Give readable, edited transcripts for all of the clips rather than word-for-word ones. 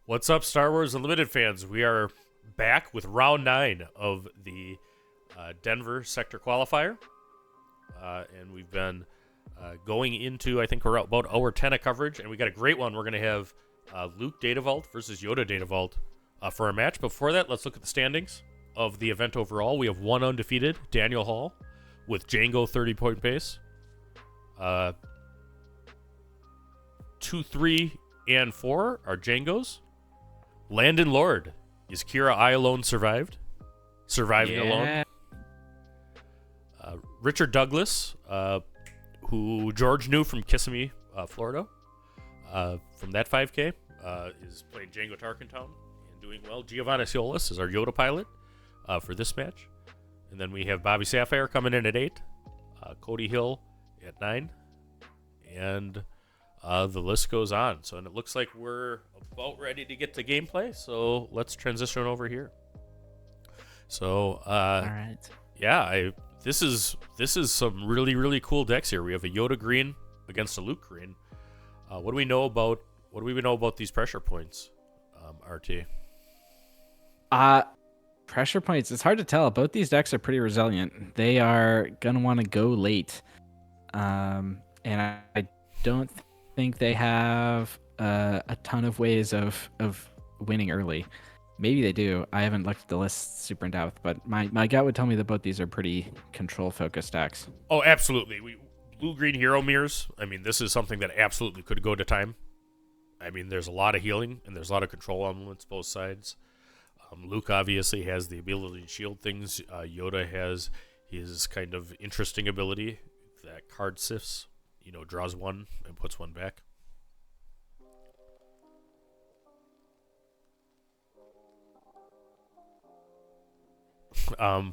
What's up, Star Wars Unlimited fans? We are back with round 9 of the Denver Sector Qualifier. And we've been going into, I think we're about hour 10 of coverage, and we got a great one. We're going to have Luke Data Vault versus Yoda Data Vault for our match. Before that, let's look at the standings of the event overall. We have one undefeated, Daniel Hall, with Django 30-point pace. 2, 3, and 4 are Django's. Landon Lord. Is Kira I alone surviving alone? Richard Douglas, who George knew from Kissimmee, Florida, from that 5K, is playing Django Tarkentown and doing well. Giovanni is our Yoda pilot for this match. And then we have Bobby Sapphire coming in at 8, Cody Hill at 9, and the list goes on. So, and it looks like we're about ready to get to gameplay. So let's transition over here. So, all right. Yeah, this is some really cool decks here. We have a Yoda green against a Luke green. What do we know about these pressure points, RT? Pressure points. It's hard to tell. Both these decks are pretty resilient. They are gonna want to go late, and I don't think they have a ton of ways of winning early. Maybe they do. I haven't looked at the list super in depth, but my gut would tell me that both these are pretty control-focused decks. Oh, absolutely. Blue-green hero mirrors. I mean, this is something that absolutely could go to time. I mean, there's a lot of healing, and there's a lot of control elements both sides. Luke obviously has the ability to shield things. Yoda has his kind of interesting ability that card sifts. Draws one and puts one back. People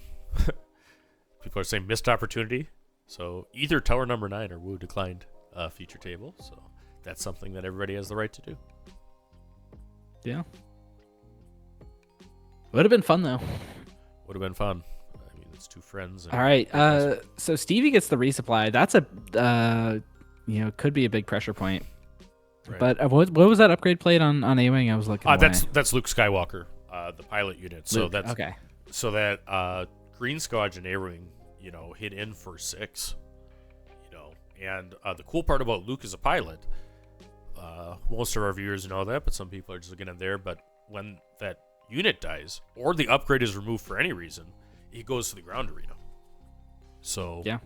are saying missed opportunity. So either tower number 9 or Wu declined feature table. So that's something that everybody has the right to do. Yeah. Would have been fun though. Would have been fun. I mean, it's two friends. All right. So Stevie gets the resupply. That's a could be a big pressure point. Right. But what was that upgrade played on A-Wing? I was looking. That's Luke Skywalker, the pilot unit. So that's okay. So that Green Squadron and A-Wing, hit in for 6. And the cool part about Luke as a pilot, most of our viewers know that, but some people are just looking at there. But when that unit dies or the upgrade is removed for any reason, he goes to the ground arena. So yeah,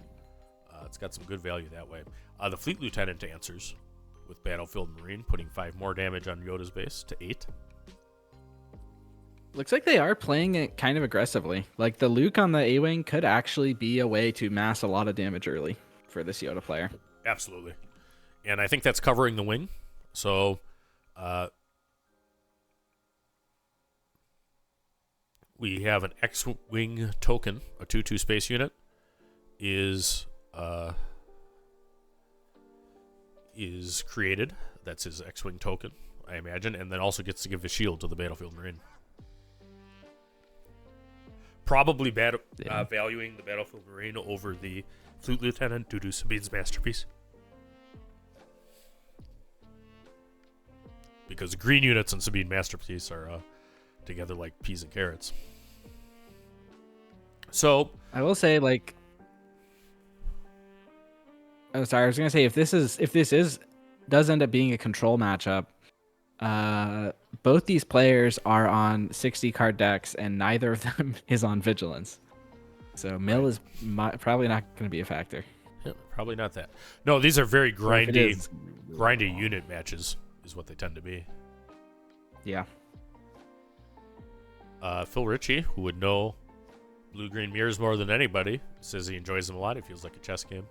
it's got some good value that way. The Fleet Lieutenant answers with Battlefield Marine, putting 5 more damage on Yoda's base to 8. Looks like they are playing it kind of aggressively. Like the Luke on the A-Wing could actually be a way to mass a lot of damage early for this Yoda player. Absolutely. And I think that's covering the wing. So we have an X-Wing token, a 2/2 space unit, is created. That's his X-Wing token, I imagine, and then also gets to give a shield to the Battlefield Marine. Probably valuing the Battlefield Marine over the Fleet Lieutenant due to Sabine's masterpiece. Because green units and Sabine masterpiece are together like peas and carrots. So I will say, I was gonna say if this does end up being a control matchup, both these players are on 60 card decks, and neither of them is on Vigilance. So Mill is probably not going to be a factor. Yeah, probably not that. No, these are very grindy unit matches, is what they tend to be. Yeah. Phil Ritchie, who would know blue-green mirrors more than anybody, says he enjoys them a lot. He feels like a chess game.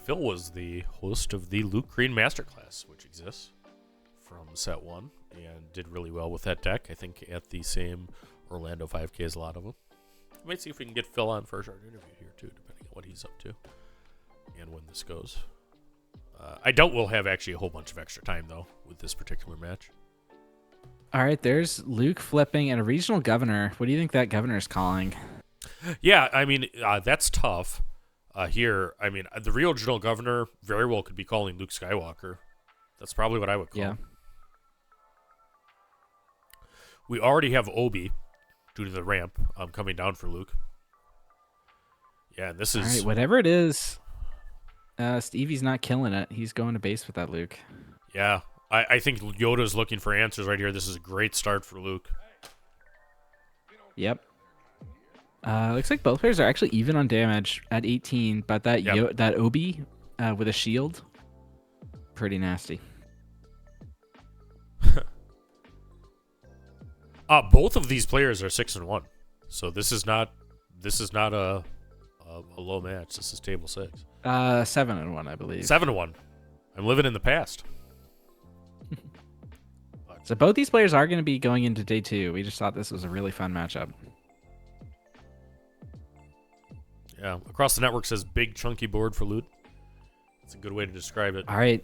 Phil was the host of the Luke Green Masterclass, which exists from set 1, and did really well with that deck. I think at the same Orlando 5K as a lot of them. We might see if we can get Phil on for a short interview here too, depending on what he's up to and when this goes. I doubt we'll have actually a whole bunch of extra time though with this particular match. All right, there's Luke flipping and a regional governor. What do you think that governor's calling? Yeah, I mean that's tough. Here, I mean the regional governor very well could be calling Luke Skywalker. That's probably what I would call. Yeah. We already have Obi due to the ramp coming down for Luke. Yeah, this is... All right, whatever it is, Stevie's not killing it. He's going to base with that Luke. Yeah, I think Yoda's looking for answers right here. This is a great start for Luke. Yep. Looks like both players are actually even on damage at 18, but that that Obi with a shield, pretty nasty. Both of these players are 6-1, so this is not a low match. This is table 6. 7-1, I believe. 7-1. I'm living in the past. So both these players are going to be going into day 2. We just thought this was a really fun matchup. Yeah, across the network says big chunky board for Loot. That's a good way to describe it. All right.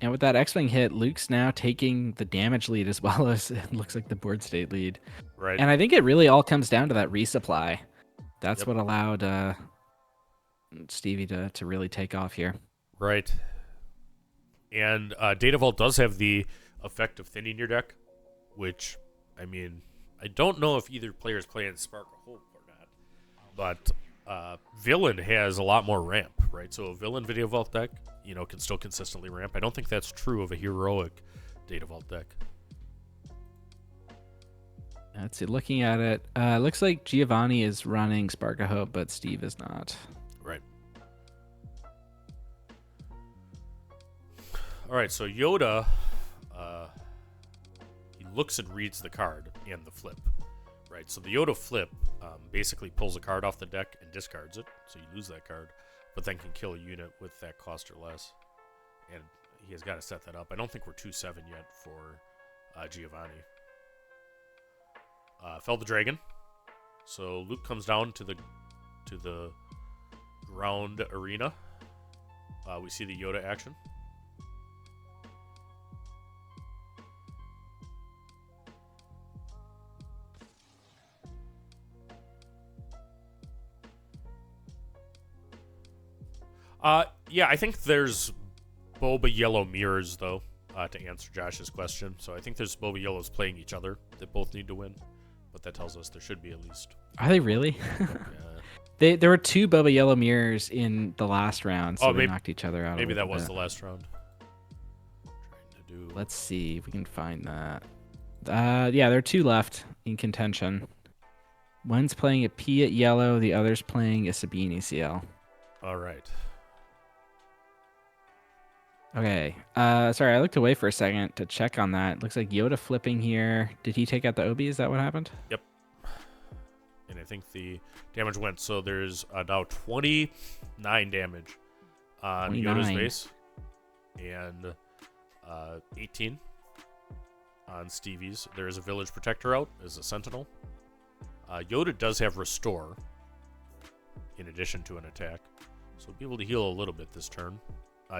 And with that X-Wing hit, Luke's now taking the damage lead as well as it looks like the board state lead. Right. And I think it really all comes down to that resupply. That's what allowed Stevie to really take off here. Right. And Data Vault does have the effect of thinning your deck, which, I mean, I don't know if either player is playing Spark of Hope or not, but Villain has a lot more ramp, right? So a Villain Video Vault deck, can still consistently ramp. I don't think that's true of a Heroic Data Vault deck. Let's see, looking at it, looks like Giovanni is running Spark of Hope, but Steve is not. Right. All right, so Yoda, he looks and reads the card and the flip, right? So the Yoda flip basically pulls a card off the deck and discards it, so you lose that card, but then can kill a unit with that cost or less. And he has got to set that up. I don't think we're 2-7 yet for Giovanni. Fell the dragon. So Luke comes down to the ground arena. We see the Yoda action. Yeah, I think there's Boba Yellow mirrors, though, to answer Josh's question. So I think there's Boba Yellows playing each other that both need to win. But that tells us there should be at least. Are they really? There were 2 Boba Yellow mirrors in the last round, so they knocked each other out. Maybe that was the last round. Let's see if we can find that. Yeah, there are 2 left in contention. One's playing a P at yellow, the other's playing a Sabine ECL. All right. Okay. Sorry, I looked away for a second to check on that. Looks like Yoda flipping here. Did he take out the Obi? Is that what happened? Yep. And I think the damage went. So there's now 29 damage on 29. Yoda's base. And 18 on Stevie's. There is a Village Protector out as a Sentinel. Yoda does have Restore in addition to an attack. So we'll be able to heal a little bit this turn.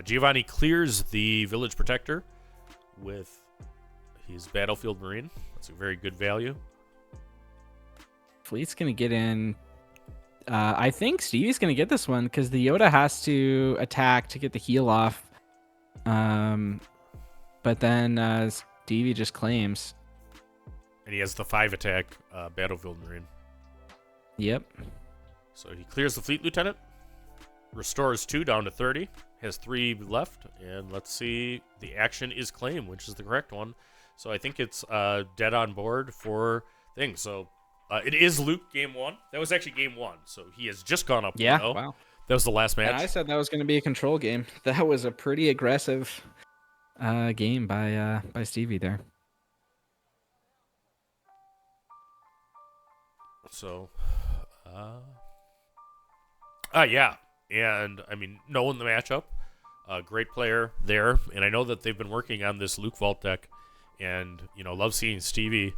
Giovanni clears the Village Protector with his Battlefield Marine. That's a very good value. Fleet's going to get in. I think Stevie's going to get this one because the Yoda has to attack to get the heal off. But then Stevie just claims. And he has the 5 attack Battlefield Marine. Yep. So he clears the Fleet Lieutenant. Restores 2 down to 30. Has 3 left. And let's see. The action is claim, which is the correct one. So I think it's dead on board for things. So it is Luke game 1. That was actually game 1. So he has just gone up. Yeah, 1-0. wow. That was the last match. And I said that was going to be a control game. That was a pretty aggressive game by Stevie there. So, yeah. And, I mean, knowing the matchup, great player there. And I know that they've been working on this Luke Vault deck. And, love seeing Stevie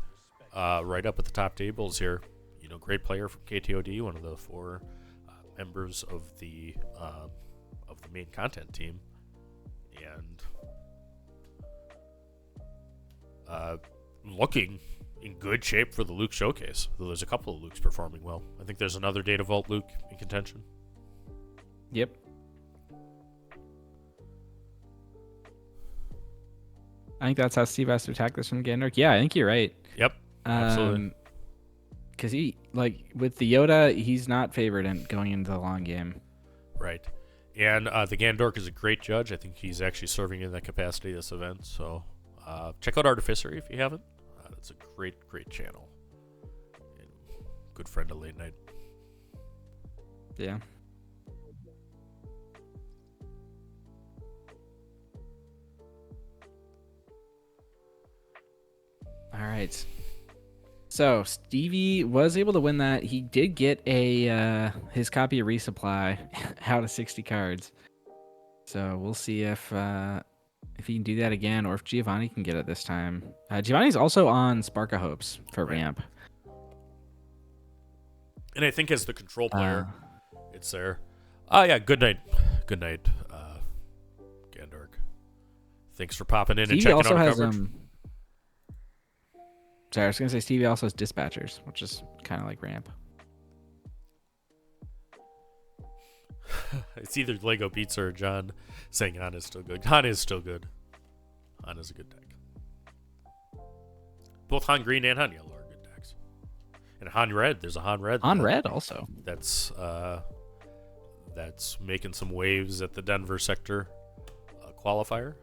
right up at the top tables here. Great player from KTOD, one of the 4 members of the main content team. And looking in good shape for the Luke showcase. Though there's a couple of Lukes performing well. I think there's another Data Vault Luke in contention. Yep. I think that's how Steve has to attack this from Gandalf. Yeah, I think you're right. Yep. Absolutely. Because he, like, with the Yoda, he's not favored in going into the long game. Right. And the Gandork is a great judge. I think he's actually serving in that capacity this event. So check out Artificery if you haven't. That's a great channel. And good friend of late night. Yeah. All right. So Stevie was able to win that. He did get his copy of Resupply out of 60 cards. So we'll see if he can do that again, or if Giovanni can get it this time. Giovanni's also on Spark of Hopes for ramp. And I think as the control player, it's there. Oh yeah, good night, Gandork. Thanks for popping in Stevie and checking also out has coverage. Sorry, I was gonna say Stevie also has Dispatchers, which is kind of like ramp. It's either Lego Pizza or John saying Han is still good. Han is still good. Han is a good deck. Both Han Green and Han Yellow are good decks. And Han Red, there's a Han Red. Han Red also. That's making some waves at the Denver Sector Qualifier.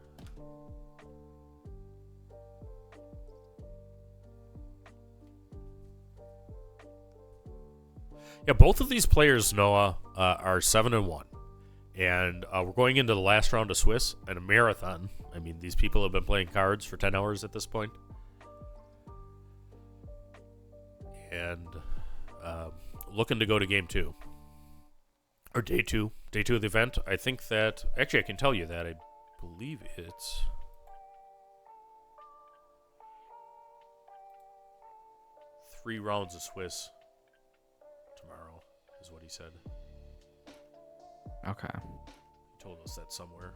Yeah, both of these players, Noah, are 7-1, and we're going into the last round of Swiss and a marathon. I mean, these people have been playing cards for 10 hours at this point, and looking to go to game 2 or day 2 of the event. I think that actually I can tell you that I believe it's 3 rounds of Swiss. Tomorrow is what he said. Okay. He told us that somewhere.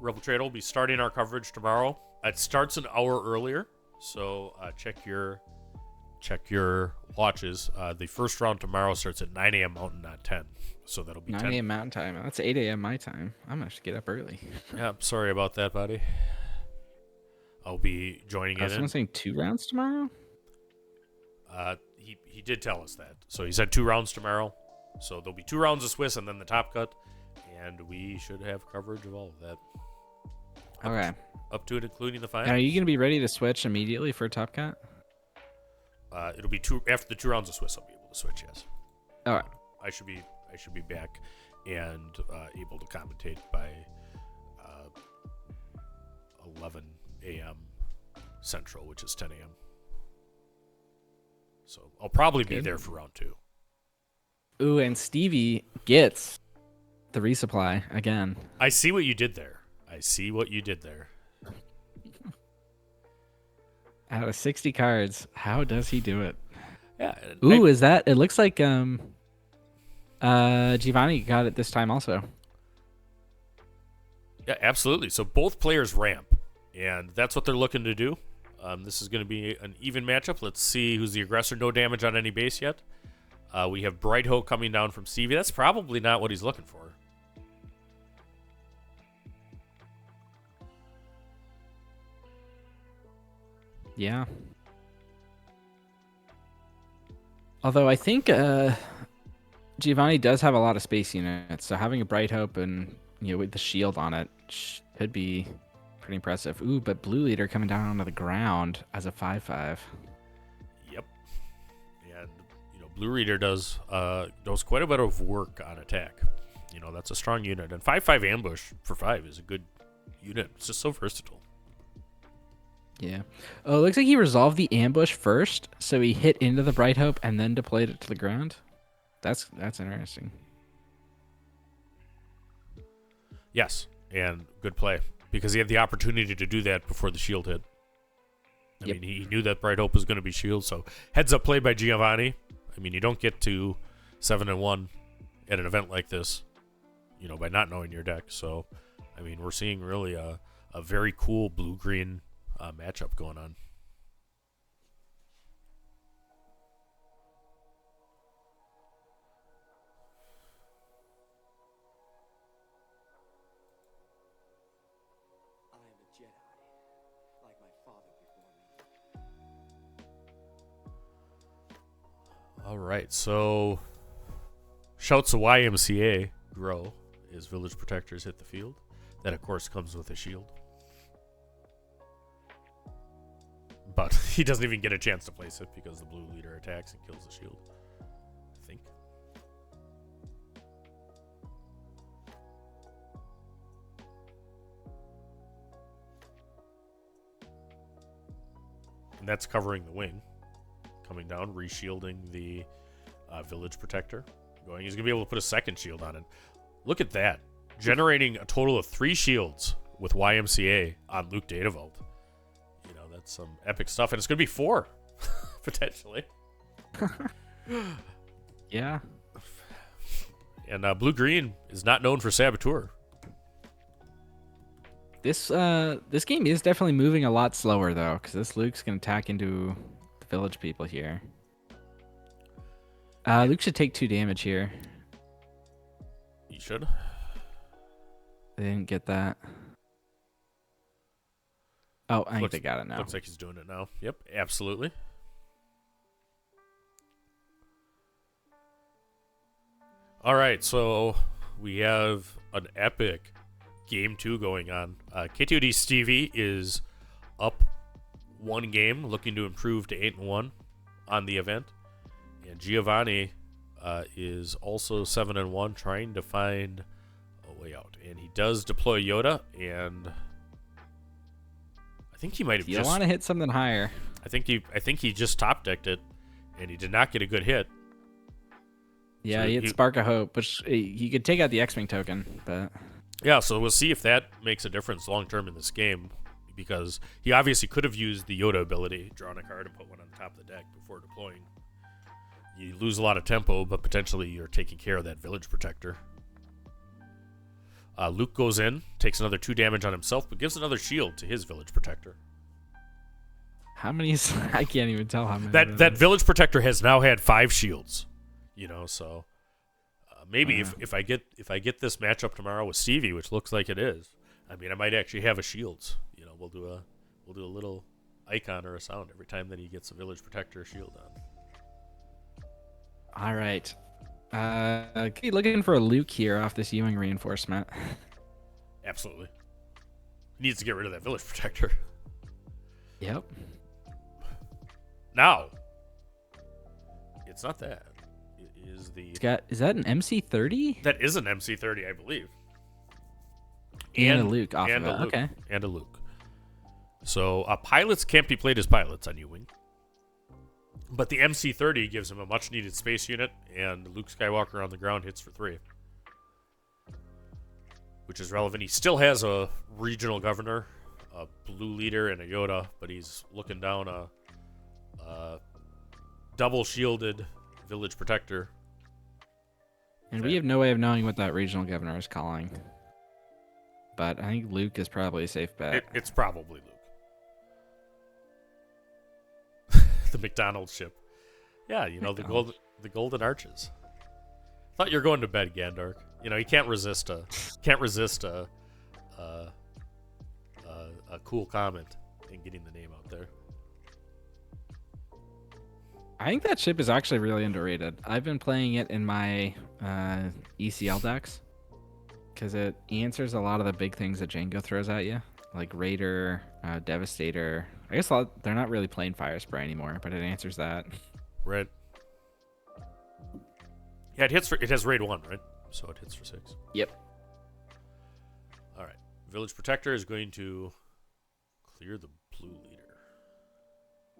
Rebel Traitor will be starting our coverage tomorrow. It starts an hour earlier, so check your watches. The first round tomorrow starts at 9 a.m. Mountain, not 10. So that'll be 9 10 a.m. Mountain Time. That's 8 a.m. my time. I'm gonna have to get up early. Yeah, I'm sorry about that, buddy. I'll be joining in. I was saying 2 rounds tomorrow. He did tell us that. So he said 2 rounds tomorrow. So there'll be 2 rounds of Swiss and then the top cut, and we should have coverage of all of that. Okay. Up to it, including the finals. And are you gonna be ready to switch immediately for Top Cut? It'll be 2 after the 2 rounds of Swiss. I'll be able to switch. Yes. All right. I should be back and able to commentate by 11 a.m. Central, which is 10 a.m. So I'll probably be there for round 2. Ooh, and Stevie gets the resupply again. I see what you did there. Out of 60 cards, how does he do it? Yeah. Ooh, is that? It looks like Giovanni got it this time also. Yeah, absolutely. So both players ramp, and that's what they're looking to do. This is going to be an even matchup. Let's see who's the aggressor. No damage on any base yet. We have Bright Hope coming down from Stevie. That's probably not what he's looking for. Yeah. Although I think Giovanni does have a lot of space units, so having a Bright Hope and with the shield on it could be pretty impressive. Ooh, but Blue Leader coming down onto the ground as a 5/5. Yep. And Blue Reader does quite a bit of work on attack. That's a strong unit, and 5/5 ambush for 5 is a good unit. It's just so versatile. Yeah. Oh, it looks like he resolved the ambush first, so he hit into the Bright Hope and then deployed it to the ground. That's interesting. Yes, and good play, because he had the opportunity to do that before the shield hit. I mean, he knew that Bright Hope was going to be shield, so heads up play by Giovanni. I mean, you don't get to 7-1 at an event like this, by not knowing your deck. So, I mean, we're seeing really a very cool blue-green matchup going on. All right, so shouts to YMCA grow as village protectors hit the field. That, of course, comes with a shield. But he doesn't even get a chance to place it because the blue leader attacks and kills the shield, I think. And that's covering the wing. Coming down, reshielding the village protector. He's going to be able to put a second shield on it. Look at that. Generating a total of 3 shields with YMCA on Luke Datavault. You know, that's some epic stuff. And it's going to be 4, potentially. Yeah. And blue-green is not known for Saboteur. This game is definitely moving a lot slower, though, because this Luke's going to attack into the village people here. Luke should take 2 damage here. You should. I didn't get that. Oh, I think they got it now. Looks like he's doing it now. Yep, absolutely. All right, so we have an epic Game 2 going on. KTOD Stevie is up 1 game, looking to improve to 8-1 on the event. And Giovanni is also 7-1, trying to find a way out. And he does deploy Yoda, and I think he might have You want to hit something higher. I think he just top decked it, and he did not get a good hit. Yeah, So he had Spark of Hope, which he could take out the X-Wing token, but yeah, so we'll see if that makes a difference long term in this game, because he obviously could have used the Yoda ability, drawn a card and put one on the top of the deck before deploying. You lose a lot of tempo, but potentially you're taking care of that village protector. Luke goes in, takes another 2 damage on himself, but gives another shield to his village protector. how many is I can't even tell how many. That village protector has now had 5 shields, you know. So maybe if I get this matchup tomorrow with Stevie, which looks like it is, I mean, I might actually have a shields. You know, we'll do a little icon or a sound every time that he gets a village protector shield on. All right. Okay, looking for a Luke here off this Ewing reinforcement. Absolutely. He needs to get rid of that village protector. Yep. Now, it's not that. It is the... Is that an MC30? That is an MC30, I believe. And a Luke off of it. Luke, okay. And a Luke. So, pilots can't be played as pilots on U-Wing. But the MC30 gives him a much-needed space unit, and Luke Skywalker on the ground hits for 3. Which is relevant. He still has a regional governor, a blue leader, and a Yoda, but he's looking down a double-shielded village protector. And we have no way of knowing what that regional governor is calling. But I think Luke is probably a safe bet. It's probably Luke. The McDonald's ship. Yeah, you know, the golden arches. Thought you were going to bed, Gandark. You know, he can't resist a cool comment and getting the name out there. I think that ship is actually really underrated. I've been playing it in my ECL decks because it answers a lot of the big things that Django throws at you, like Raider, Devastator. I guess they're not really playing Fire Spray anymore, but it answers that. Right. Yeah, it has raid 1, right? So it hits for 6. Yep. All right. Village Protector is going to clear the blue leader.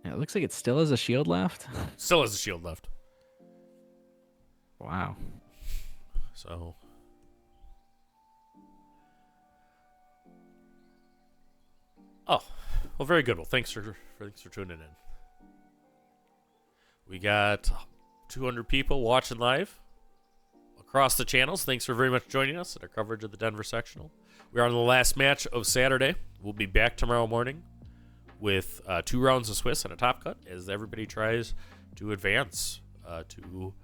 Yeah, it looks like it still has a shield left. Still has a shield left. Wow. So... Oh, well, very good. Well, thanks for tuning in. We got 200 people watching live across the channels. Thanks for very much joining us at our coverage of the Denver Sectional. We are on the last match of Saturday. We'll be back tomorrow morning with 2 rounds of Swiss and a top cut as everybody tries to advance to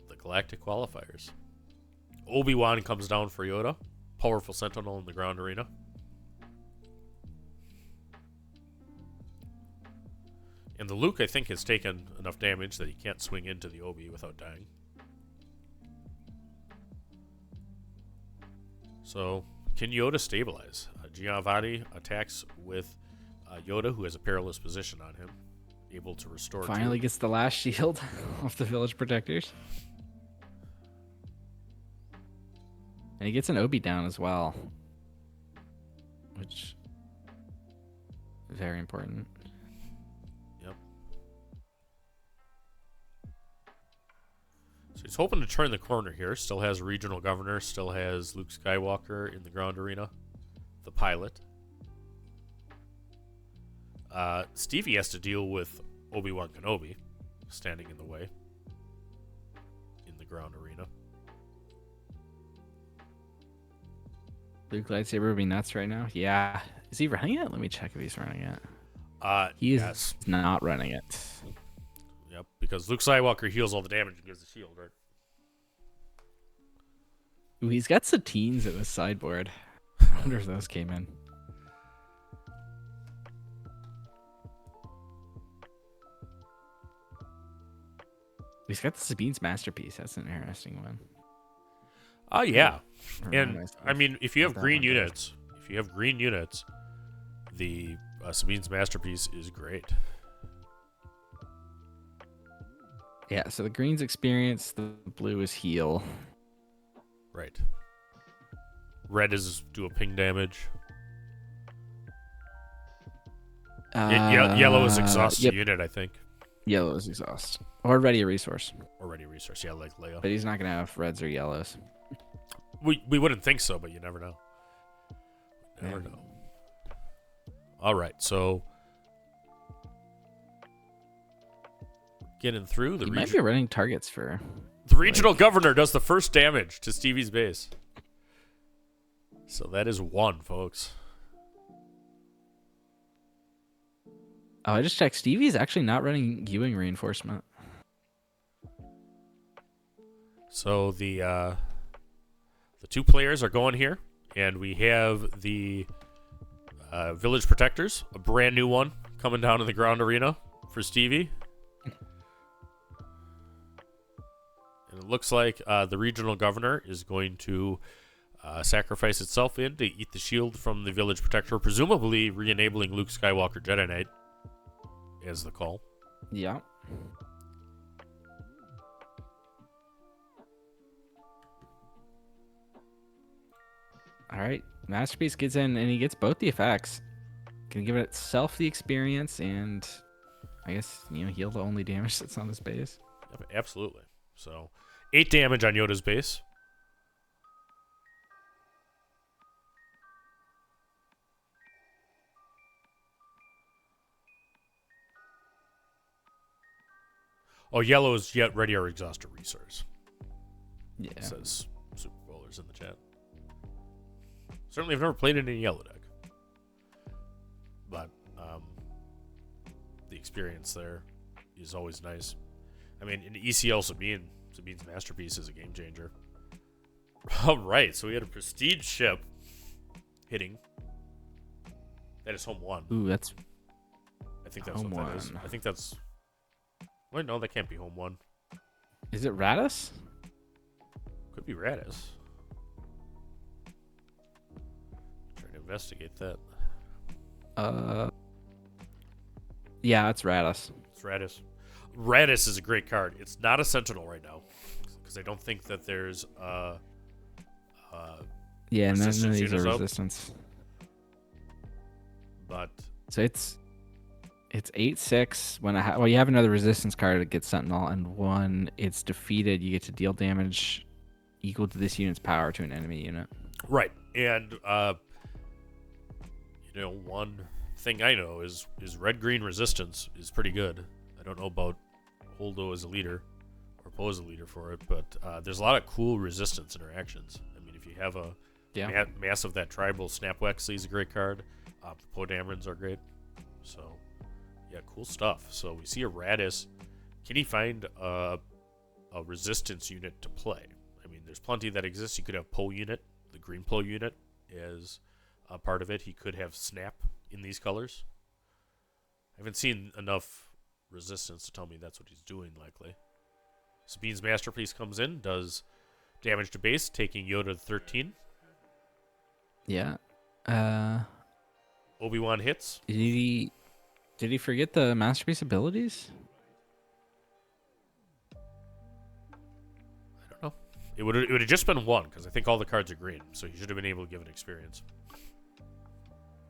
the Galactic Qualifiers. Obi-Wan comes down for Yoda. Powerful Sentinel in the ground arena. And the Luke, I think, has taken enough damage that he can't swing into the Obi without dying. So, can Yoda stabilize? Giovanni attacks with Yoda, who has a perilous position on him, able to restore. Finally gets the last shield off the village protectors. And he gets an Obi down as well, which is very important. Yep. So he's hoping to turn the corner here. Still has regional governor. Still has Luke Skywalker in the ground arena. The pilot. Stevie has to deal with Obi-Wan Kenobi standing in the way in the ground arena. Luke lightsaber would be nuts right now. Yeah. Is he running it? Let me check if he's running it. He is yes. not running it. Yep, because Luke Skywalker heals all the damage and gives the shield, right? Ooh, he's got Satines at the sideboard. I wonder if those came in. He's got the Sabine's Masterpiece. That's an interesting one. Oh, yeah. Yeah. And, I mean, if you have green units, the Sabine's Masterpiece is great. Yeah, so the green's experience, the blue is heal. Right. Red is do a ping damage. Yellow is exhaust the unit, I think. Yellow is exhaust. Or ready a resource. Or ready a resource, yeah, like Leia. But he's not going to have reds or yellows. We wouldn't think so, but you never know. Never know. All right, so getting through the. He might be running targets for. The regional governor does the first damage to Stevie's base. So that is 1, folks. Oh, I just checked. Stevie's actually not running Ewing reinforcement. So the 2 players are going here, and we have the village protectors, a brand new one coming down in the ground arena for Stevie. And it looks like the regional governor is going to sacrifice itself in to eat the shield from the village protector, presumably re-enabling Luke Skywalker Jedi Knight as the call. Yeah. All right. Masterpiece gets in, and he gets both the effects. Can give itself the experience, and I guess, heal the only damage that's on his base. Yep, absolutely. So 8 damage on Yoda's base. Oh, yellow is yet ready or exhaust a resource. Yeah. It says Super Bowlers in the chat. Certainly have never played in a yellow deck. But the experience there is always nice. I mean, in ECL, Sabine's Masterpiece is a game changer. All right, so we had a prestige ship hitting. That is home 1. Ooh, that's. I think that's what that is. I think that's. Wait, no, that can't be home 1. Is it Radis? Could be Radis. Trying to investigate that. Yeah, it's Radis. It's Radis. Radis is a great card. It's not a Sentinel right now because I don't think that there's yeah, none of resistance these are units up. resistance. But So it's 8/6. When you have another resistance card, it gets Sentinel, and when it's defeated, you get to deal damage equal to this unit's power to an enemy unit. right, and one thing I know is red-green resistance is pretty good. I don't know about Holdo as a leader or Poe as a leader for it, but there's a lot of cool resistance interactions. I mean, if you have a mass of that tribal, Snap Wexley is a great card. The Poe Damerons are great. So, yeah, cool stuff. So we see a Radis. Can he find a resistance unit to play? I mean, there's plenty that exists. You could have Poe unit, the green Poe unit is a part of it. He could have Snap in these colors. I haven't seen enough resistance to tell me that's what he's doing, likely. Sabine's Masterpiece comes in, does damage to base, taking Yoda to 13. Yeah. Obi-Wan hits. Did he forget the Masterpiece abilities? I don't know. It would have just been one, because I think all the cards are green, so he should have been able to give an experience.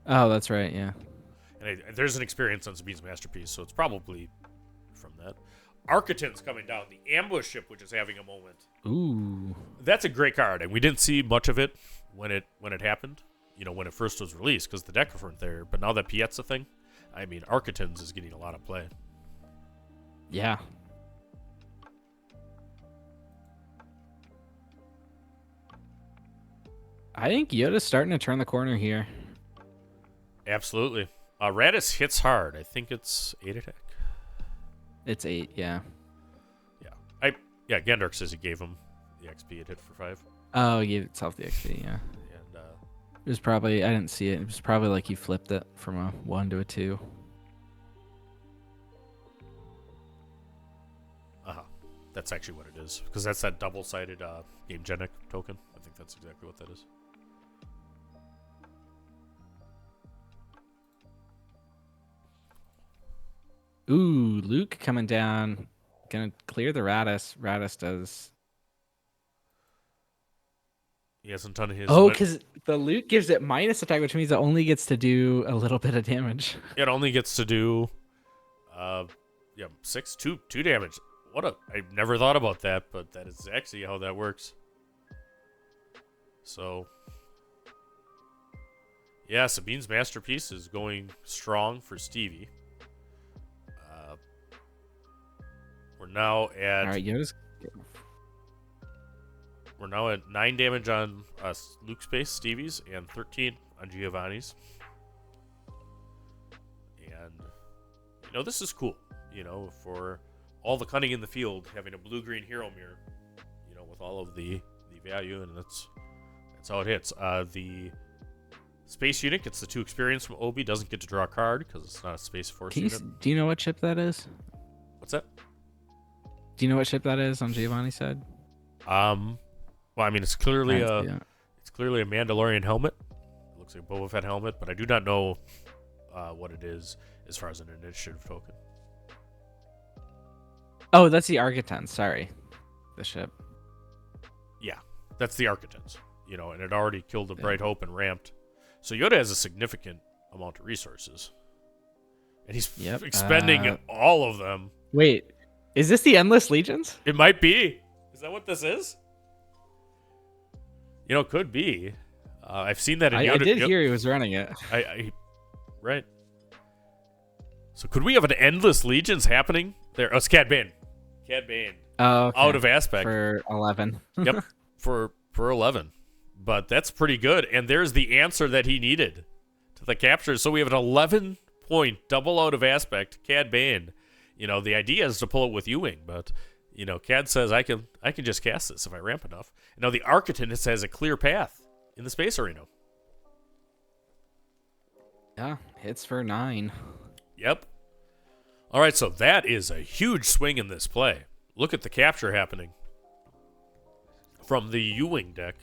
Oh, that's right, yeah. And there's an experience on Sabine's Masterpiece, so it's probably from that. Architon's coming down, the ambush ship, which is having a moment. Ooh. That's a great card, and we didn't see much of it when it happened, when it first was released, because the deck weren't there. But now that Piet's a thing, I mean, Architon's is getting a lot of play. Yeah. I think Yoda's starting to turn the corner here. Absolutely. Radis hits hard. I think it's 8 attack. It's 8, yeah. Yeah, Gendark says he gave him the XP. It hit for 5. Oh, he gave itself the XP, yeah. And it was probably, I didn't see it. It was probably like you flipped it from a 1 to a 2. That's actually what it is, because that's that double-sided Game Genic token. I think that's exactly what that is. Ooh, Luke coming down. Gonna clear the Radis. Radis does. He hasn't done his... Oh, because the Luke gives it minus attack, which means it only gets to do a little bit of damage. It only gets to do... 6, 2 damage. I never thought about that, but that is actually how that works. So... yeah, Sabine's Masterpiece is going strong for Stevie. We're now at... All right, Yoda's... We're now at 9 damage on Luke's base, Stevie's, and 13 on Giovanni's. And, this is cool. For all the cunning in the field, having a blue-green hero mirror, with all of the value, and that's how it hits. The space unit gets the 2 experience from Obi, doesn't get to draw a card because it's not a Space Force unit. Do you know what ship that is? What's that? Do you know what ship that is on Giovanni's side? Well, I mean, it's clearly a Mandalorian helmet. It looks like a Boba Fett helmet, but I do not know what it is as far as an initiative token. Oh, that's the Architon. Sorry, the ship. Yeah, that's the Architons. And it already killed the Bright Hope and ramped. So Yoda has a significant amount of resources, and he's expending all of them. Wait, is this the Endless Legions? It might be. Is that what this is? Could be. I've seen that in Yoda. I did hear he was running it. Right. So could we have an Endless Legions happening there? Oh, it's Cad Bane. Cad Bane. Oh, okay. Out of aspect. For 11. Yep. For 11. But that's pretty good. And there's the answer that he needed to the capture. So we have an 11-point double out of aspect, Cad Bane. The idea is to pull it with Ewing, but Cad says I can just cast this if I ramp enough. Now the Architon has a clear path in the space arena. Yeah, hits for 9. Yep. All right, so that is a huge swing in this play. Look at the capture happening from the Ewing deck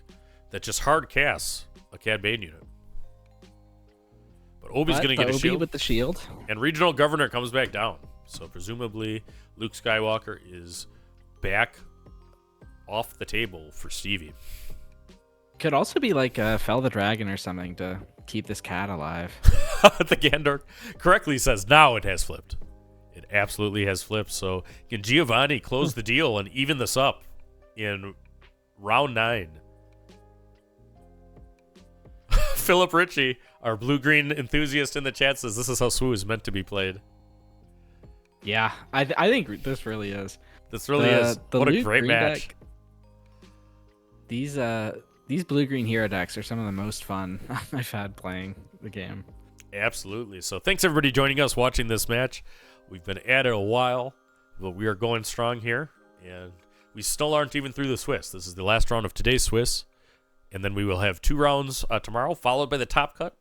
that just hard casts a Cad Bane unit. But Obi's going to get a shield. With the shield. And Regional Governor comes back down. So presumably Luke Skywalker is back off the table for Stevie. Could also be like Fell the Dragon or something to keep this cat alive. The Gandalf correctly says now it has flipped. It absolutely has flipped. So can Giovanni close the deal and even this up in round 9? Philip Ritchie, our blue-green enthusiast in the chat, says this is how Swoo is meant to be played. Yeah, I think this really is. This really is. What a great match. Deck, these blue-green hero decks are some of the most fun I've had playing the game. Absolutely. So thanks everybody joining us watching this match. We've been at it a while, but we are going strong here, and we still aren't even through the Swiss. This is the last round of today's Swiss, and then we will have 2 rounds tomorrow, followed by the top cut.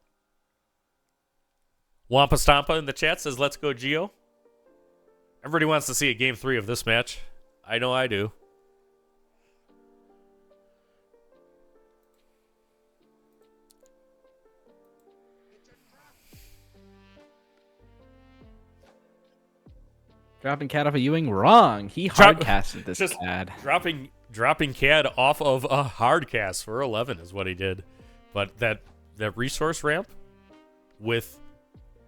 Wampa Stampa in the chat says, let's go, Geo. Everybody wants to see a game 3 of this match. I know I do. Dropping CAD off of Ewing? Wrong. He hardcasted this just CAD. Dropping CAD off of a hardcast for 11 is what he did. But that resource ramp with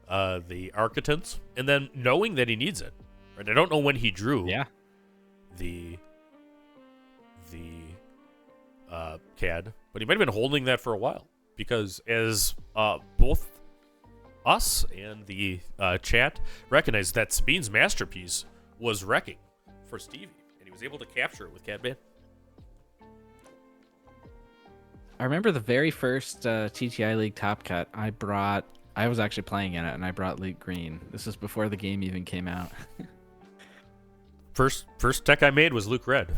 the Architects, and then knowing that he needs it. Right? I don't know when he drew the CAD, but he might have been holding that for a while. Because as both us and the chat recognized, that Sabine's masterpiece was wrecking for Stevie, and he was able to capture it with Cat Bane. I remember the very first TTI League Top Cut I was actually playing in it, and I brought Luke Green. This was before the game even came out. First deck I made was Luke Red,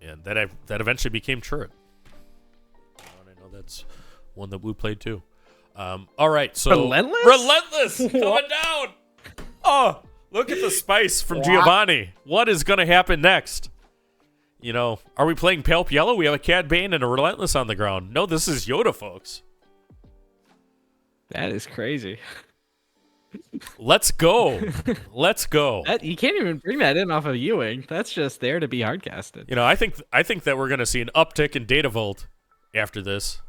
and that eventually became Turret. I know that's one that Blue played too. All right, so Relentless coming down. Oh, look at the spice from Giovanni. What is going to happen next? You know, are we playing Palp Yellow? We have a Cad Bane and a Relentless on the ground. No, this is Yoda, folks. That is crazy. Let's go. Let's go. You can't even bring that in off of Ewing. That's just there to be hardcasted. You know, I think that we're going to see an uptick in Data Vault after this.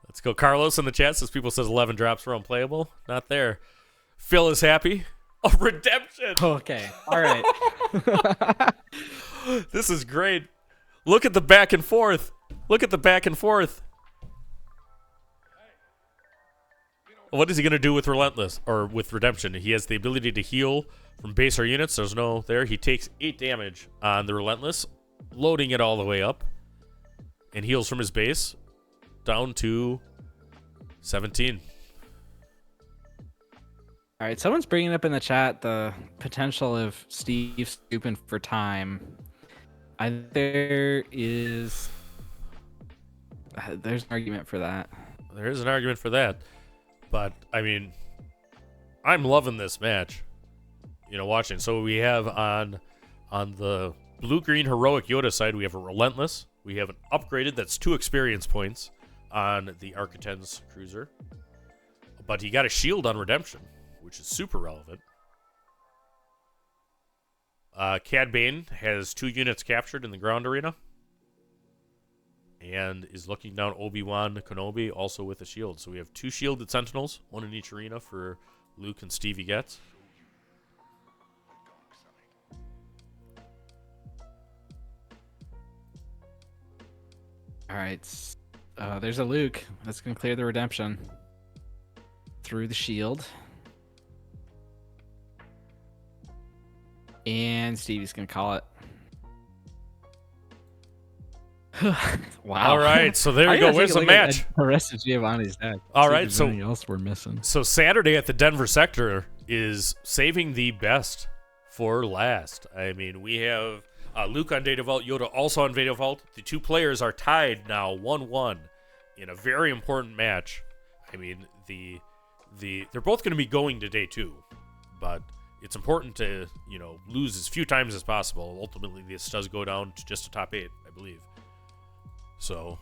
Let's go. Carlos in the chat says people says 11 drops were unplayable. Not there. Phil is happy. Oh, redemption. Okay. All right. This is great. Look at the back and forth. Look at the back and forth. What is he going to do with Relentless or with Redemption? He has the ability to heal from base or units. There's no there. He takes 8 damage on the Relentless, loading it all the way up, and heals from his base down to 17. All right, someone's bringing up in the chat the potential of Steve scooping for time. There's an argument for that. There is an argument for that. But, I mean, I'm loving this match, you know, watching. So we have on the blue-green heroic Yoda side, we have a Relentless. We have an upgraded that's 2 experience points on the Architect's Cruiser. But he got a shield on Redemption, which is super relevant. Cad Bane has 2 units captured in the ground arena. And is looking down Obi-Wan Kenobi, also with a shield. So we have 2 shielded Sentinels, 1 in each arena for Luke and Stevie gets. All right, there's a Luke. That's going to clear the redemption through the shield. And Stevie's going to call it. Wow. All right, so there you go. Where's the match? The rest of Giovanni's deck. All right, so anything else we're missing. So Saturday at the Denver sector is saving the best for last. I mean, we have Luke on Data Vault, Yoda also on Data Vault. The 2 players are tied now 1-1 in a very important match. I mean, they're both going to be going to day 2, but it's important to, you know, lose as few times as possible. Ultimately, this does go down to just a top 8, I believe. So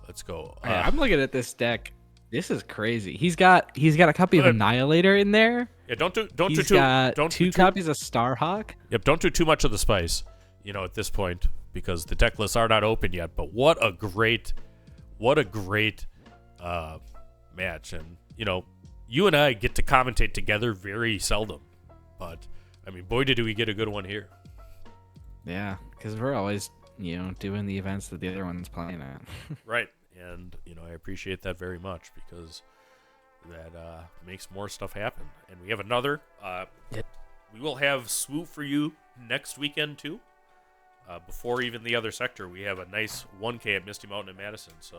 let's go. I'm looking at this deck. This is crazy. He's got a copy of Annihilator in there. Yeah, don't do two copies of Starhawk. Yep, don't do too much of the spice, you know, at this point, because the deck lists are not open yet. But what a great match. And you know, you and I get to commentate together very seldom, but I mean, boy, did we get a good one here. Yeah, because we're always, you know, doing the events that the other one's playing at. Right, and you know, I appreciate that very much because that makes more stuff happen. And we have another. We will have Swoop for you next weekend too. Before even the other sector, we have a nice 1K at Misty Mountain in Madison. So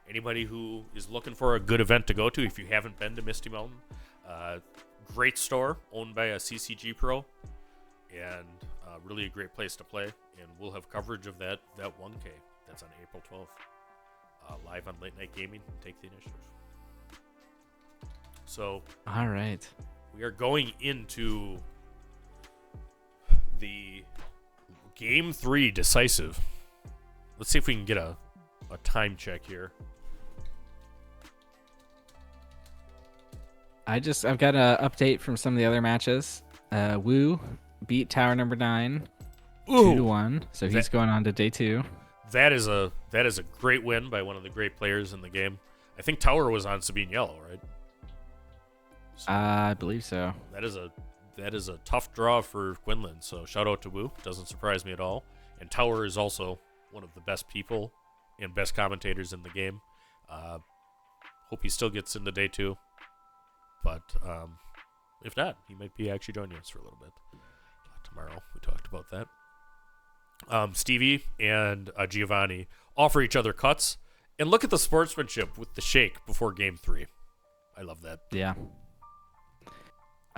anybody who is looking for a good event to go to, if you haven't been to Misty Mountain, great store owned by a CCG pro, and really a great place to play. And we'll have coverage of that 1K. That's on April 12th, live on Late Night Gaming. Take the initiative. So All right. we are going into the Game 3 decisive. Let's see if we can get a time check here. I've got an update from some of the other matches. Wu beat Tower number 9 2-1, so he's going on to day 2. That is a great win by one of the great players in the game. I think Tower was on Sabine Yellow, right? So I believe so. that is a tough draw for Quinlan. So shout out to Wu. Doesn't surprise me at all. And Tower is also one of the best people and best commentators in the game. Hope he still gets into day 2. But if not, he might be actually joining us for a little bit tomorrow. We talked about that. Stevie and Giovanni offer each other cuts. And look at the sportsmanship with the shake before Game 3. I love that. Yeah.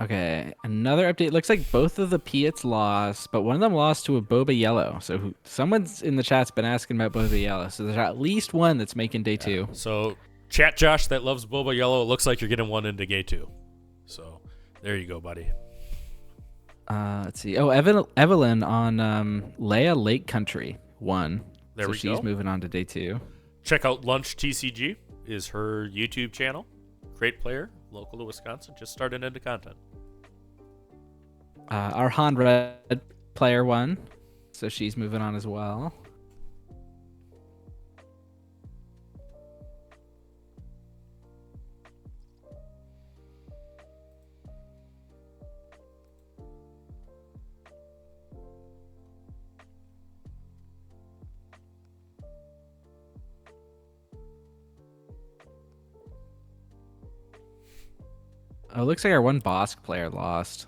Okay, another update. Looks like both of the Piats lost, but one of them lost to a Boba Yellow. So someone's in the chat's been asking about Boba Yellow. So there's at least one that's making day 2. So chat Josh that loves Boba Yellow. It looks like you're getting one into Game 2. So there you go, buddy. Let's see. Oh, Evelyn on Leia Lake Country won. There we she's go. moving on to day 2. Check out Lunch TCG is her YouTube channel. Great player, local to Wisconsin, just started into content. Our Han Red player won, so she's moving on as well. Oh, it looks like our one Bosk player lost.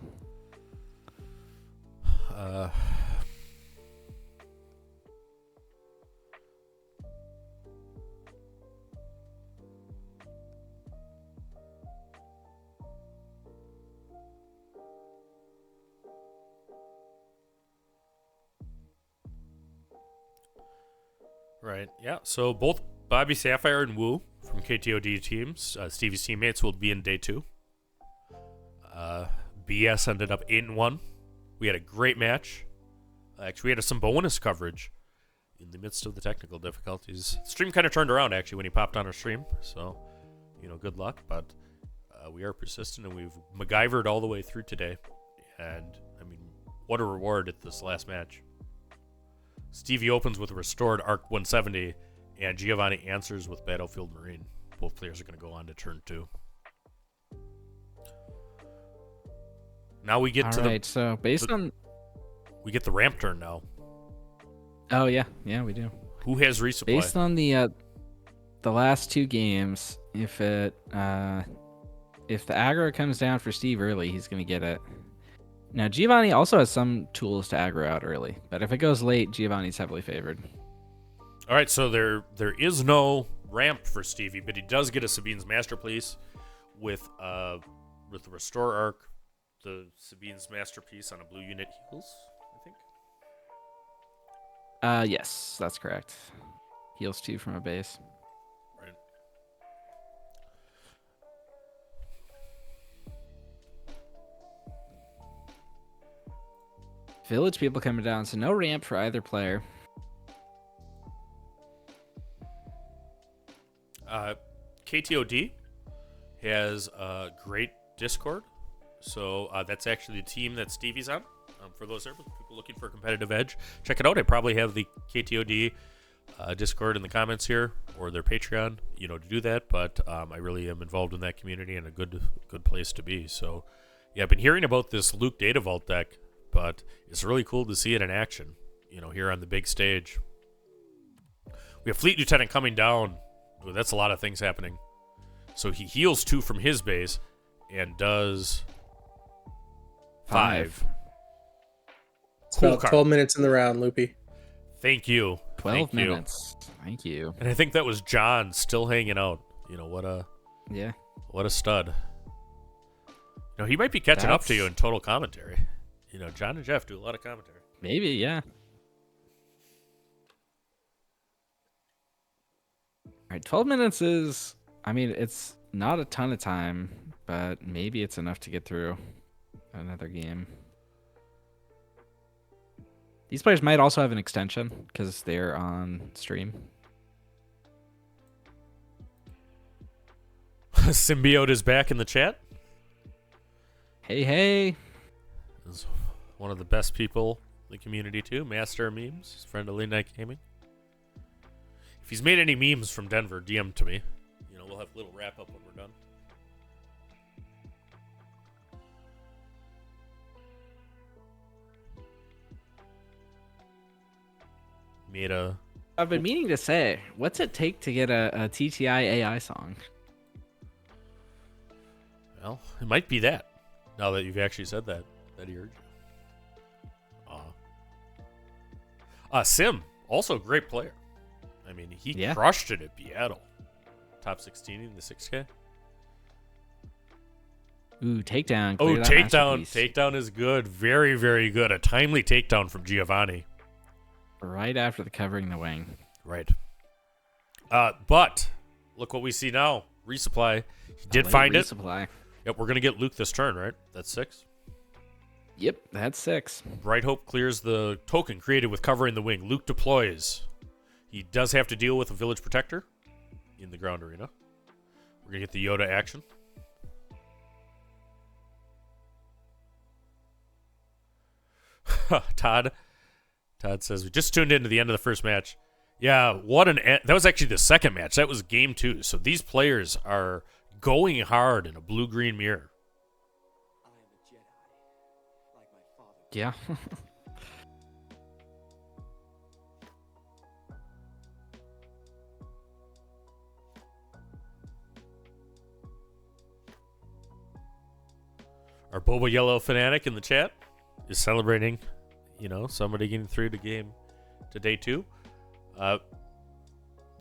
Right, yeah. So both Bobby Sapphire and Wu from KTOD teams, Stevie's teammates, will be in day 2. BS ended up 8-1. We had a great match. Actually, we had some bonus coverage in the midst of the technical difficulties. Stream kind of turned around, actually, when he popped on our stream. So, good luck. But we are persistent, and we've MacGyvered all the way through today. And, what a reward at this last match. Stevie opens with a restored Arc 170, and Giovanni answers with Battlefield Marine. Both players are going to go on to turn 2. Now we get so based on... We get the ramp turn now. Oh, yeah, we do. Who has resupply? Based on the last 2 games, if the aggro comes down for Steve early, he's going to get it. Now, Giovanni also has some tools to aggro out early, but if it goes late, Giovanni's heavily favored. All right, so there is no ramp for Stevie, but he does get a Sabine's Masterpiece with the Restore Arc, the Sabine's Masterpiece on a blue unit heals, I think. Yes, that's correct. Heals 2 from a base. Right. Village people coming down, so no ramp for either player. KTOD has a great Discord. So that's actually the team that Stevie's on. For those people looking for a competitive edge, check it out. I probably have the KTOD Discord in the comments here, or their Patreon, to do that. But I really am involved in that community, and a good place to be. So, yeah, I've been hearing about this Luke Data Vault deck, but it's really cool to see it in action, here on the big stage. We have Fleet Lieutenant coming down. Well, that's a lot of things happening. So he heals 2 from his base and does 5. It's about 12 minutes in the round, Loopy. Thank you. 12 minutes. Thank you. And I think that was John still hanging out. What a stud. He might be catching up to you in total commentary. John and Jeff do a lot of commentary. Maybe, yeah. All right, 12 minutes is, it's not a ton of time, but maybe it's enough to get through another game. These players might also have an extension because they're on stream. Symbiote is back in the chat. Hey. Is one of the best people in the community too. Master of memes, friend of Late Night Gaming. If he's made any memes from Denver, DM to me. You know, we'll have a little wrap up when we're done. I've been meaning to say, what's it take to get a TTI AI song? Well, it might be that. Now that you've actually said that he urged you. Sim, also a great player. I mean, he crushed it at Beatle. Top 16 in the 6K. Ooh, takedown. Oh, takedown. Takedown is good. Very, very good. A timely takedown from Giovanni. Right after the covering the wing. Right. But look what we see now. Resupply. He did find it. Resupply. Yep, we're going to get Luke this turn, right? That's 6. Yep, that's 6. Bright Hope clears the token created with covering the wing. Luke deploys. He does have to deal with a village protector in the ground arena. We're going to get the Yoda action. Todd says, we just tuned into the end of the first match. Yeah, that was actually the second match. That was game 2. So these players are going hard in a blue-green mirror. Yeah. Our Boba Yellow fanatic in the chat is celebrating, somebody getting through to day 2.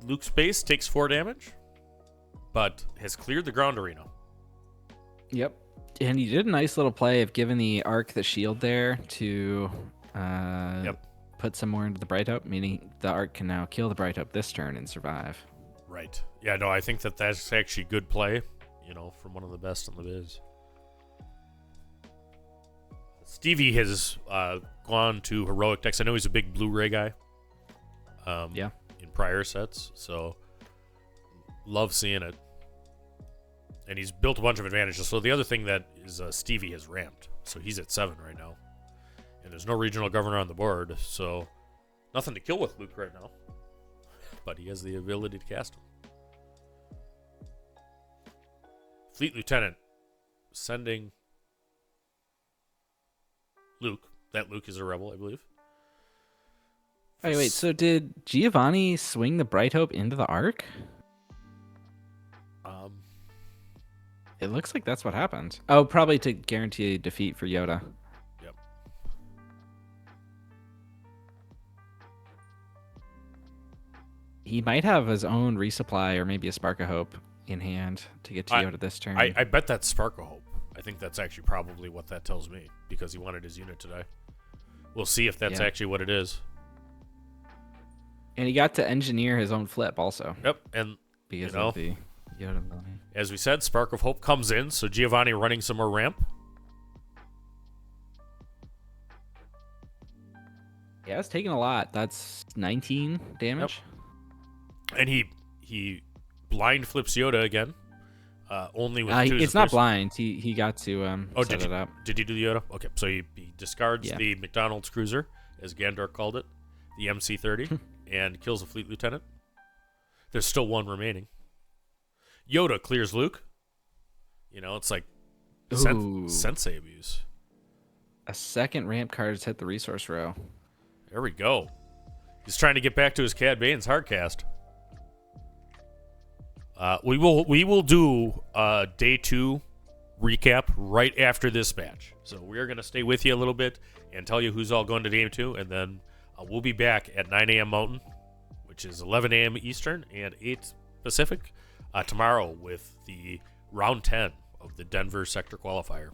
Luke Space takes 4 damage, but has cleared the ground arena. Yep. And he did a nice little play of giving the Arc the shield there to put some more into the Bright Hope, meaning the Arc can now kill the Bright Hope this turn and survive. Right. Yeah, no, I think that's actually good play, from one of the best in the biz. Stevie has gone to heroic decks. I know he's a big Blu-ray guy. In prior sets, so love seeing it. And he's built a bunch of advantages. So the other thing that is Stevie has ramped, so he's at 7 right now, and there's no regional governor on the board, so nothing to kill with Luke right now. But he has the ability to cast him. Fleet Lieutenant sending Luke. That Luke is a rebel, I believe. Wait, so did Giovanni swing the Bright Hope into the Arc? It looks like that's what happened. Oh, probably to guarantee a defeat for Yoda. Yep. He might have his own resupply or maybe a Spark of Hope in hand to get to Yoda this turn. I bet that's Spark of Hope. I think that's actually probably what that tells me, because he wanted his unit today. We'll see if that's actually what it is. And he got to engineer his own flip also. Yep, and because of the Yoda money. As we said, Spark of Hope comes in, so Giovanni running some more ramp. Yeah, it's taking a lot. That's 19 damage. Yep. And he blind flips Yoda again. Only with 2. It's not blind. He got to set it up. Did he do the Yoda? Okay, so he discards the McDonald's cruiser, as Gandalf called it, the MC-30, and kills a Fleet Lieutenant. There's still 1 remaining. Yoda clears Luke. It's like sensei abuse. A second ramp card has hit the resource row. There we go. He's trying to get back to his Cad Bane's hardcast. We will do day 2 recap right after this match. So we're going to stay with you a little bit and tell you who's all going to game 2, and then we'll be back at 9 a.m. Mountain, which is 11 a.m. Eastern and 8 Pacific, tomorrow with the round 10 of the Denver Sector Qualifier.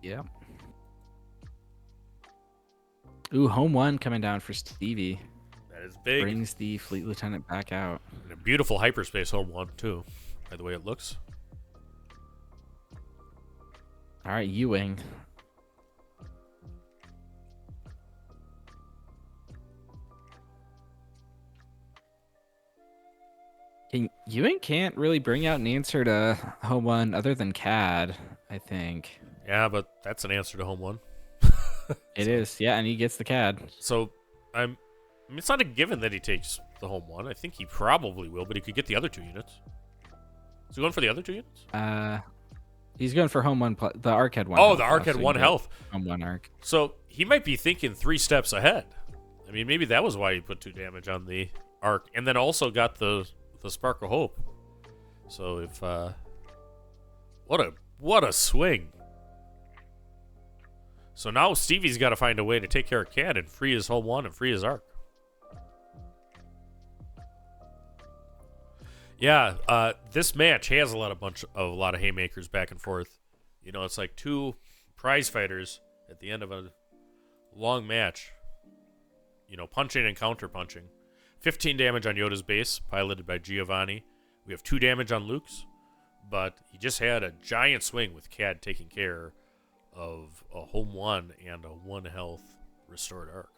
Yeah. Ooh, home 1 coming down for Stevie. That is big. Brings the Fleet Lieutenant back out. And a beautiful hyperspace home 1, too, by the way it looks. All right, Ewing. Ewing can't really bring out an answer to home one other than CAD, I think. Yeah, but that's an answer to home one. It is, yeah, and he gets the CAD. So I mean, it's not a given that he takes the home one. I think he probably will, but he could get the other 2 units. Is he going for the other 2 units? He's going for home one. The arc had one. Oh, health the arc now, had so 1 he health. Home one arc. So he might be thinking 3 steps ahead. I mean, maybe that was why he put 2 damage on the arc, and then also got the spark of hope. So if what a swing. So now Stevie's got to find a way to take care of CAD and free his home one and free his arc. Yeah, this match has a lot of haymakers back and forth. You know, it's like 2 prize fighters at the end of a long match. You know, punching and counter punching. 15 damage on Yoda's base, piloted by Giovanni. We have 2 damage on Luke's, but he just had a giant swing with CAD taking care of a home one and a 1 health restored arc.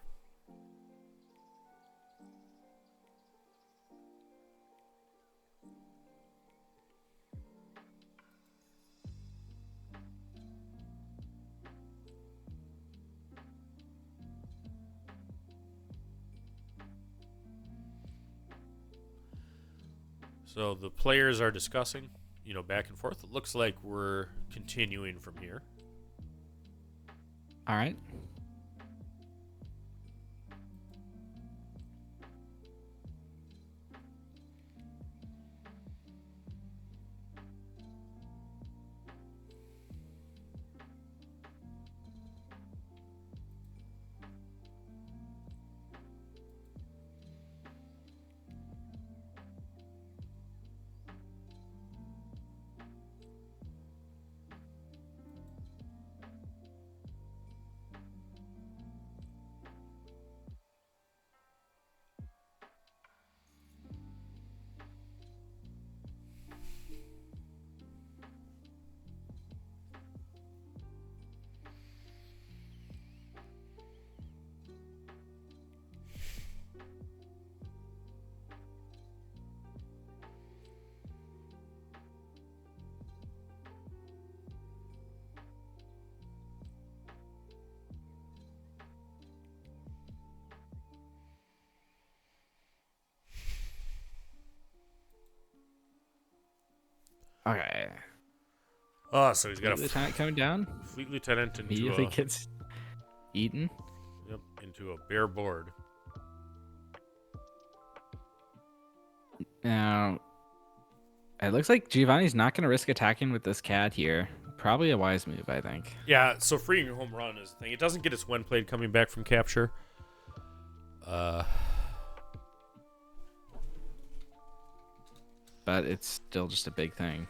So the players are discussing, you know, back and forth. It looks like we're continuing from here. All right. Okay. Oh, so he's got Fleet a lieutenant coming down. Fleet Lieutenant into Immediately a, gets eaten. into a bare board. Now, it looks like Giovanni's not going to risk attacking with this CAD here. Probably a wise move, I think. Yeah, so freeing your home run is the thing. It doesn't get its when played coming back from capture. But it's still just a big thing.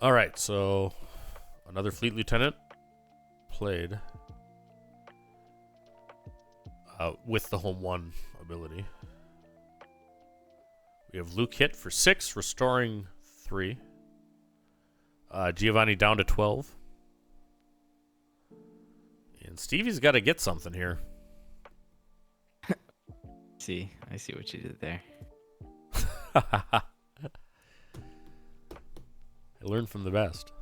All right, so another Fleet Lieutenant played with the home one ability. We have Luke hit for 6, restoring 3. Giovanni down to 12. And Stevie's got to get something here. See, I see what you did there. I learned from the best.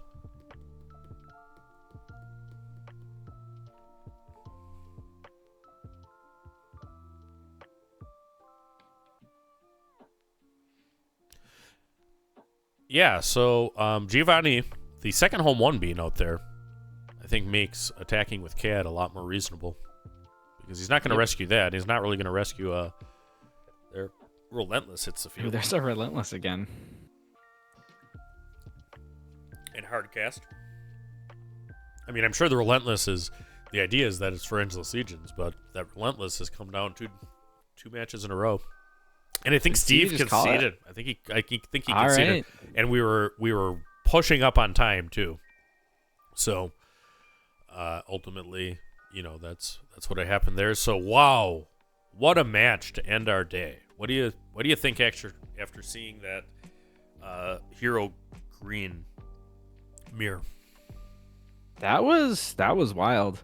Yeah, so Giovanni, the second home one being out there, I think makes attacking with CAD a lot more reasonable. Because he's not going to rescue that. He's not really going to rescue their Relentless hits the Ooh, field. there's a Relentless again. And hard cast. I mean, I'm sure the Relentless is... The idea is that it's for Endless Legions, but that Relentless has come down two matches in a row. And I think Steve just call conceded. I think he All conceded. right. And we were pushing up on time too. So ultimately, that's what happened there. So wow, what a match to end our day. What do you think after seeing that Hero Green mirror? That was wild.